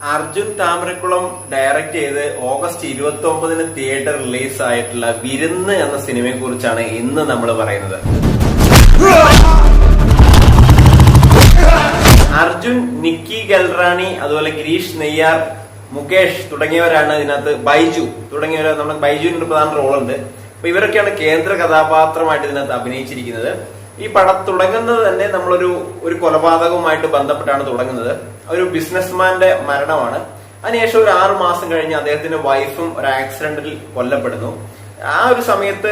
Arjun Thamarakulam direct ചെയ്ത് August 29 theatre release ആയിട്ടുള്ള വിരുന്ന് എന്ന സിനിമയെ കുറിച്ചാണ് ഇന്ന് നമ്മൾ പറയുന്നത്. അർജുൻ, നിക്കി ഗൽറാണി, അതുപോലെ ഗിരീഷ് നെയ്യാർ, മുകേഷ് തുടങ്ങിയവരാണ് ഇതിനകത്ത്. ബൈജു തുടങ്ങിയവർ, നമ്മുടെ ബൈജുവിന് പ്രധാന റോളുണ്ട്. അപ്പൊ ഇവരൊക്കെയാണ് കേന്ദ്ര കഥാപാത്രമായിട്ട് ഇതിനകത്ത് അഭിനയിച്ചിരിക്കുന്നത്. ഈ പടം തുടങ്ങുന്നത് തന്നെ നമ്മളൊരു കൊലപാതകവുമായിട്ട് ബന്ധപ്പെട്ടാണ് തുടങ്ങുന്നത്. ഒരു ബിസിനസ്മാന്റെ മരണമാണ്. അതിനുശേഷം ഒരു 6 മാസം കഴിഞ്ഞ് അദ്ദേഹത്തിന്റെ വൈഫും ഒരു ആക്സിഡന്റിൽ കൊല്ലപ്പെടുന്നു. ആ ഒരു സമയത്ത്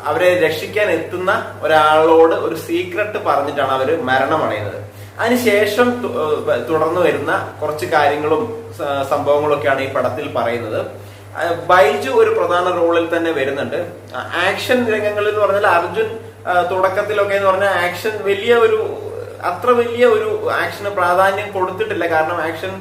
അവരെ രക്ഷിക്കാൻ എത്തുന്ന ഒരാളോട് ഒരു സീക്രട്ട് പറഞ്ഞിട്ടാണ് അവര് മരണമടയുന്നത്. അതിനുശേഷം തുടർന്ന് വരുന്ന കുറച്ച് കാര്യങ്ങളും സംഭവങ്ങളും ഒക്കെയാണ് ഈ പടത്തിൽ പറയുന്നത്. ബൈജു ഒരു പ്രധാന റോളിൽ തന്നെ വരുന്നുണ്ട്. ആക്ഷൻ രംഗങ്ങളിൽ എന്ന് പറഞ്ഞാൽ അർജുൻ തുടക്കത്തിലൊക്കെ എന്ന് പറഞ്ഞാൽ ആക്ഷൻ അത്ര വലിയ ഒരു ആക്ഷന് പ്രാധാന്യം കൊടുത്തിട്ടില്ല. കാരണം ആക്ഷൻ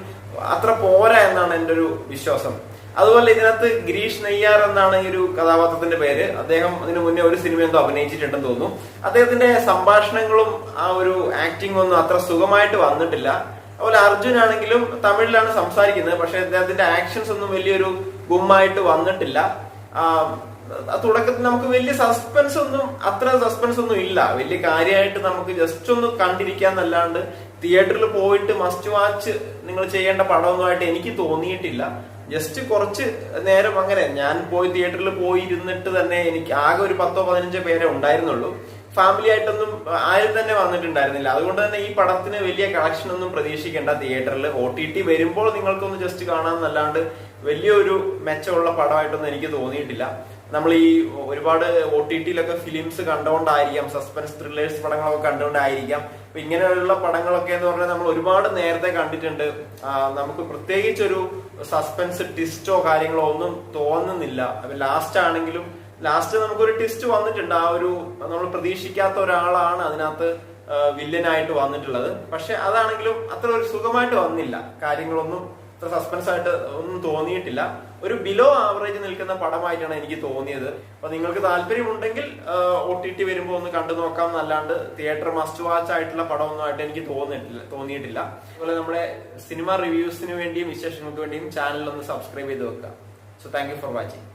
അത്ര പോരാ എന്നാണ് എൻ്റെ ഒരു വിശ്വാസം. അതുപോലെ ഇതിനകത്ത് ഗിരീഷ് നെയ്യാർ എന്നാണ് ഈ ഒരു കഥാപാത്രത്തിന്റെ പേര്. അദ്ദേഹം ഇതിനു മുന്നേ ഒരു സിനിമ എന്തോ അഭിനയിച്ചിട്ടുണ്ടെന്ന് തോന്നുന്നു. അദ്ദേഹത്തിന്റെ സംഭാഷണങ്ങളും ആ ഒരു ആക്ടിംഗ് ഒന്നും അത്ര സുഖമായിട്ട് വന്നിട്ടില്ല. അതുപോലെ അർജുൻ ആണെങ്കിലും തമിഴിലാണ് സംസാരിക്കുന്നത്. പക്ഷെ അദ്ദേഹത്തിന്റെ ആക്ഷൻസ് ഒന്നും വലിയൊരു ഗുമ്മായിട്ട് വന്നിട്ടില്ല. തുടക്കത്തിൽ നമുക്ക് വലിയ സസ്പെൻസ് ഒന്നും ഇല്ല. വലിയ കാര്യമായിട്ട് നമുക്ക് ജസ്റ്റ് ഒന്ന് കണ്ടിരിക്കാന്നല്ലാണ്ട് തിയേറ്ററിൽ പോയിട്ട് മസ്റ്റ് വാച്ച് നിങ്ങൾ ചെയ്യേണ്ട പടമൊന്നുമായിട്ട് എനിക്ക് തോന്നിയിട്ടില്ല. ജസ്റ്റ് കുറച്ച് നേരം അങ്ങനെ ഞാൻ തിയേറ്ററിൽ പോയി ഇരുന്നിട്ട് തന്നെ എനിക്ക് ആകെ ഒരു 10-15 പേരെ ഉണ്ടായിരുന്നുള്ളൂ. ഫാമിലി ആയിട്ടൊന്നും ആരും തന്നെ വന്നിട്ടുണ്ടായിരുന്നില്ല. അതുകൊണ്ട് തന്നെ ഈ പടത്തിന് വലിയ കളക്ഷൻ ഒന്നും പ്രതീക്ഷിക്കേണ്ട. തിയേറ്ററിൽ OTT വരുമ്പോൾ നിങ്ങൾക്കൊന്ന് ജസ്റ്റ് കാണാമെന്നല്ലാണ്ട് വലിയൊരു മെച്ചമുള്ള പടമായിട്ടൊന്നും എനിക്ക് തോന്നിയിട്ടില്ല. നമ്മൾ ഈ ഒരുപാട് OTT-ലൊക്കെ ഫിലിംസ് കണ്ടുകൊണ്ടായിരിക്കാം, സസ്പെൻസ് ത്രില്ലേഴ്സ് പടങ്ങളൊക്കെ കണ്ടുകൊണ്ടായിരിക്കാം. അപ്പൊ ഇങ്ങനെയുള്ള പടങ്ങളൊക്കെ എന്ന് പറഞ്ഞാൽ നമ്മൾ ഒരുപാട് നേരത്തെ കണ്ടിട്ടുണ്ട്. നമുക്ക് പ്രത്യേകിച്ച് ഒരു സസ്പെൻസ് ട്വിസ്റ്റോ കാര്യങ്ങളോ ഒന്നും തോന്നുന്നില്ല. അപ്പൊ ലാസ്റ്റ് നമുക്കൊരു ട്വിസ്റ്റ് വന്നിട്ടുണ്ട്. നമ്മൾ പ്രതീക്ഷിക്കാത്ത ഒരാളാണ് അതിനകത്ത് വില്ലനായിട്ട് വന്നിട്ടുള്ളത്. പക്ഷെ അതാണെങ്കിലും അത്ര ഒരു സുഖമായിട്ട് വന്നില്ല. കാര്യങ്ങളൊന്നും അത്ര സസ്പെൻസ് ആയിട്ട് ഒന്നും തോന്നിയിട്ടില്ല. ഒരു ബിലോ ആവറേജ് നിൽക്കുന്ന പടമായിട്ടാണ് എനിക്ക് തോന്നിയത്. അപ്പൊ നിങ്ങൾക്ക് താല്പര്യമുണ്ടെങ്കിൽ OTT വരുമ്പോൾ ഒന്ന് കണ്ടു നോക്കാം എന്നല്ലാണ്ട് തിയേറ്റർ മസ്റ്റ് വാച്ച് ആയിട്ടുള്ള പടമൊന്നുമായിട്ട് എനിക്ക് തോന്നിയിട്ടില്ല. അതുപോലെ നമ്മുടെ സിനിമ റിവ്യൂസിന് വേണ്ടിയും വിശേഷങ്ങൾക്ക് വേണ്ടിയും ചാനൽ ഒന്ന് സബ്സ്ക്രൈബ് ചെയ്ത് വെക്കുക. So thank you for watching.